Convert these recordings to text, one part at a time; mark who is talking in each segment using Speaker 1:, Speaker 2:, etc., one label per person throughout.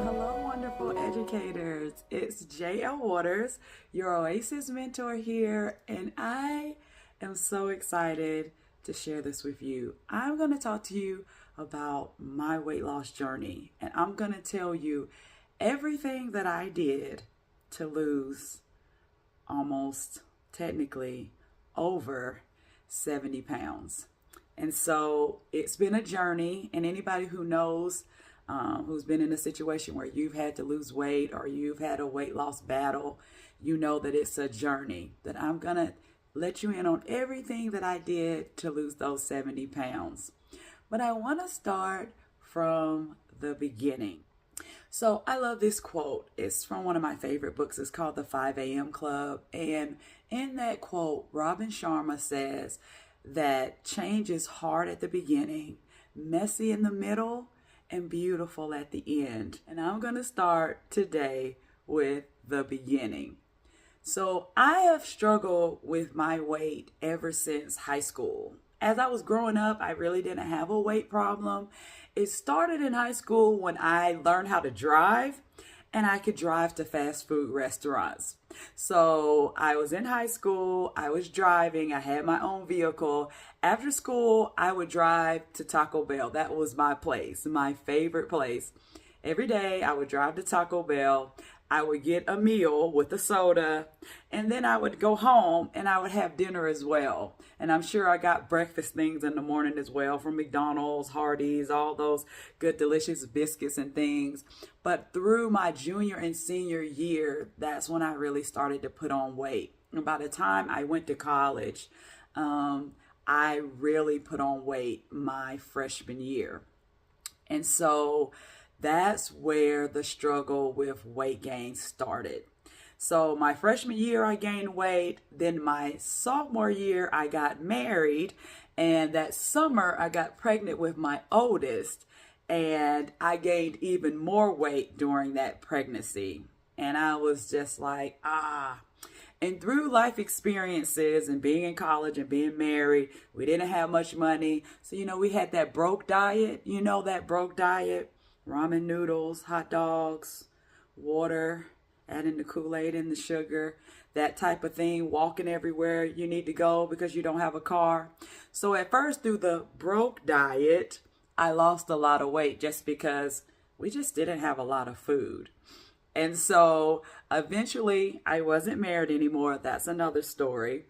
Speaker 1: Hello, wonderful educators. It's JL Waters, your Oasis mentor here, and I am so excited to share this with you. I'm going to talk to you about my weight loss journey, and I'm going to tell you everything that I did to lose almost technically over 70 pounds. And so it's been a journey, and anybody who knows who's been in a situation where you've had to lose weight or you've had a weight loss battle, you know that it's a journey. That I'm going to let you in on everything that I did to lose those 70 pounds. But I want to start from the beginning. So I love this quote. It's from one of my favorite books. It's called The 5 a.m. Club. And in that quote, Robin Sharma says that change is hard at the beginning, messy in the middle, and beautiful at the end. And I'm going to start today with the beginning. So I have struggled with my weight ever since high school. As I was growing up, I really didn't have a weight problem. It started in high school when I learned how to drive, and I could drive to fast food restaurants. So I was in high school, I was driving, I had my own vehicle. After school, I would drive to Taco Bell. That was my place, my favorite place. Every day I would drive to Taco Bell. I would get a meal with a soda, and then I would go home and I would have dinner as well. And I'm sure I got breakfast things in the morning as well from McDonald's, Hardee's, all those good, delicious biscuits and things. But through my junior and senior year, that's when I really started to put on weight. And by the time I went to college, I really put on weight my freshman year. And so that's where the struggle with weight gain started. So my freshman year, I gained weight. Then my sophomore year, I got married. And that summer, I got pregnant with my oldest. And I gained even more weight during that pregnancy. And I was just like, And through life experiences and being in college and being married, we didn't have much money. So, we had that broke diet. That broke diet. Ramen noodles, hot dogs, water, adding the Kool-Aid and the sugar, that type of thing, walking everywhere you need to go because you don't have a car. So at first, through the broke diet, I lost a lot of weight just because we just didn't have a lot of food. And so eventually, I wasn't married anymore. That's another story.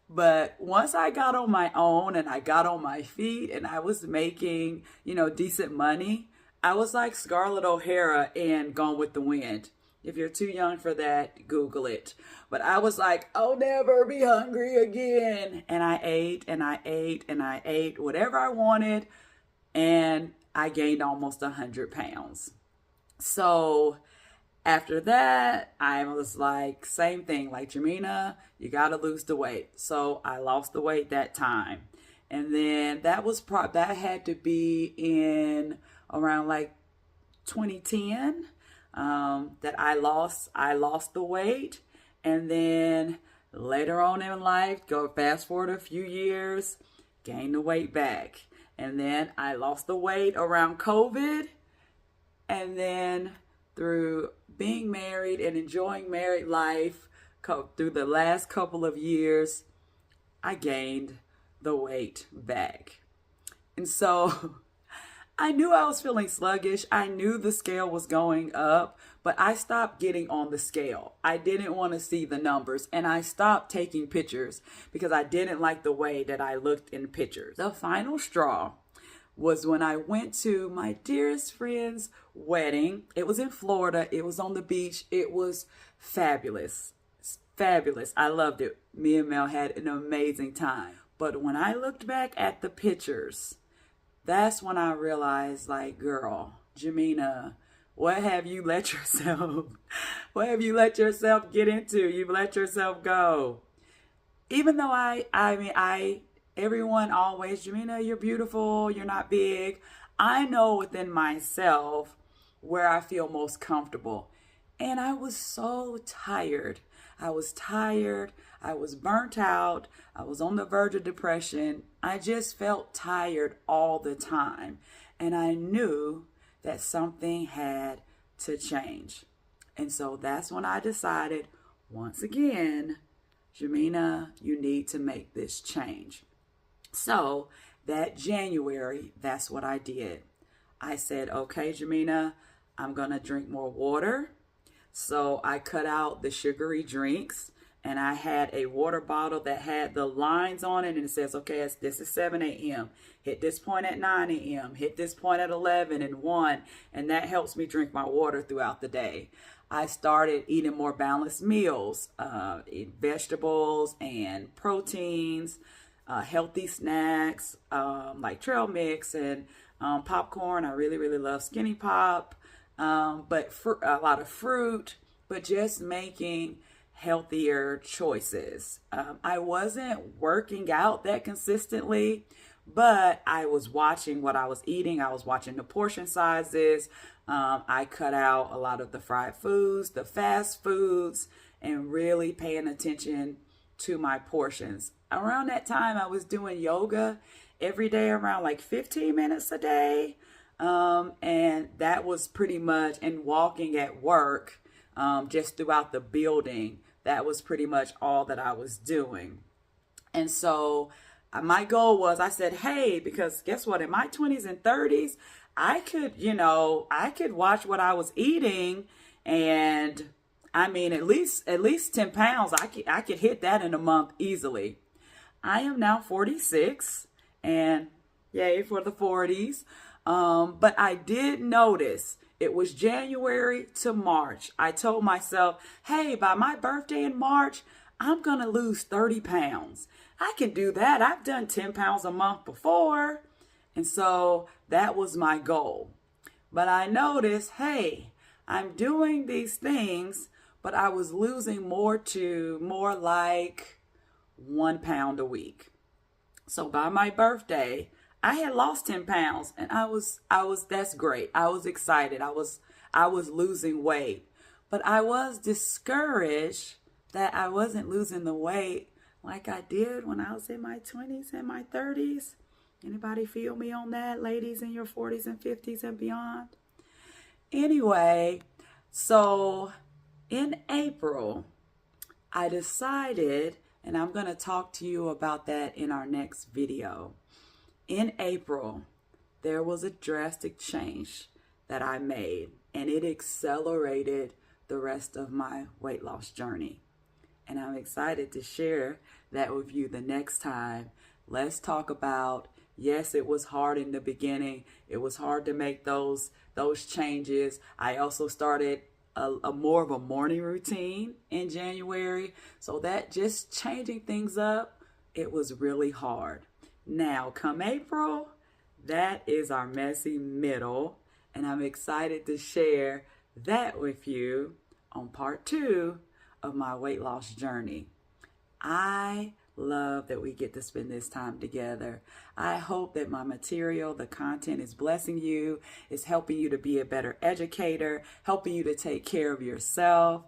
Speaker 1: But once I got on my own and I got on my feet and I was making, decent money, I was like Scarlett O'Hara in Gone with the Wind. If you're too young for that, Google it. But I was like, I'll never be hungry again. And I ate and I ate and I ate whatever I wanted. And I gained almost 100 pounds. So after that, I was like, same thing, like Jamina, you got to lose the weight. So I lost the weight that time. And then that had to be in around like 2010 that I lost the weight. And then later on in life, go fast forward a few years, gain the weight back. And then I lost the weight around COVID. And then through being married and enjoying married life through the last couple of years, I gained the weight back. And so I knew I was feeling sluggish. I knew the scale was going up, but I stopped getting on the scale. I didn't want to see the numbers, and I stopped taking pictures because I didn't like the way that I looked in pictures. The final straw was when I went to my dearest friend's wedding. It was in Florida. It was on the beach. It was fabulous. Fabulous. I loved it. Me and Mel had an amazing time. But when I looked back at the pictures, that's when I realized, like, girl, Jamina, what have you let yourself get into? You've let yourself go. Even though everyone always, Jamina, you're beautiful, you're not big. I know within myself where I feel most comfortable. And I was so tired. I was burnt out. I was on the verge of depression. I just felt tired all the time. And I knew that something had to change. And so that's when I decided, once again, Jamina, you need to make this change. So that January, that's what I did. I said, okay, Jamina, I'm going to drink more water. So I cut out the sugary drinks, and I had a water bottle that had the lines on it, and it says, okay, this is 7 a.m. Hit this point at 9 a.m. Hit this point at 11 and 1, and that helps me drink my water throughout the day. I started eating more balanced meals, eat vegetables and proteins, healthy snacks like trail mix and popcorn. I really, really love Skinny Pop, but a lot of fruit, but just making healthier choices. I wasn't working out that consistently, but I was watching what I was eating. I was watching the portion sizes. I cut out a lot of the fried foods, the fast foods, and really paying attention to my portions. Around that time, I was doing yoga every day, around like 15 minutes a day. And that was pretty much, and walking at work, just throughout the building, that was pretty much all that I was doing. And so my goal was, I said, hey, because guess what? In my 20s and 30s, I could watch what I was eating, and I mean, at least 10 pounds, I could hit that in a month easily. I am now 46, and yay for the 40s. But I did notice it was January to March. I told myself, hey, by my birthday in March, I'm going to lose 30 pounds. I can do that. I've done 10 pounds a month before. And so that was my goal. But I noticed, hey, I'm doing these things, but I was losing more like 1 pound a week. So by my birthday, I had lost 10 pounds, and that's great. I was excited. I was losing weight, but I was discouraged that I wasn't losing the weight like I did when I was in my 20s and my 30s. Anybody feel me on that, ladies in your 40s and 50s and beyond? Anyway, so in April, I decided, and I'm going to talk to you about that in our next video. In April, there was a drastic change that I made, and it accelerated the rest of my weight loss journey. And I'm excited to share that with you the next time. Let's talk about, yes, it was hard in the beginning. It was hard to make those changes. I also started a more of a morning routine in January. So that just changing things up, it was really hard. Now, come April, that is our messy middle, and I'm excited to share that with you on part 2 of my weight loss journey. I love that we get to spend this time together. I hope that my material, the content, is blessing you, is helping you to be a better educator, helping you to take care of yourself.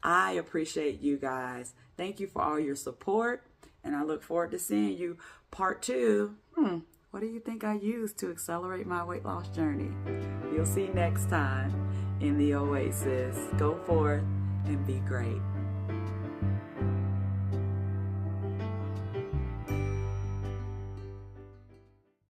Speaker 1: I appreciate you guys. Thank you for all your support, and I look forward to seeing you part 2. What do you think I used to accelerate my weight loss journey? You'll see next time in the Oasis. Go forth and be great.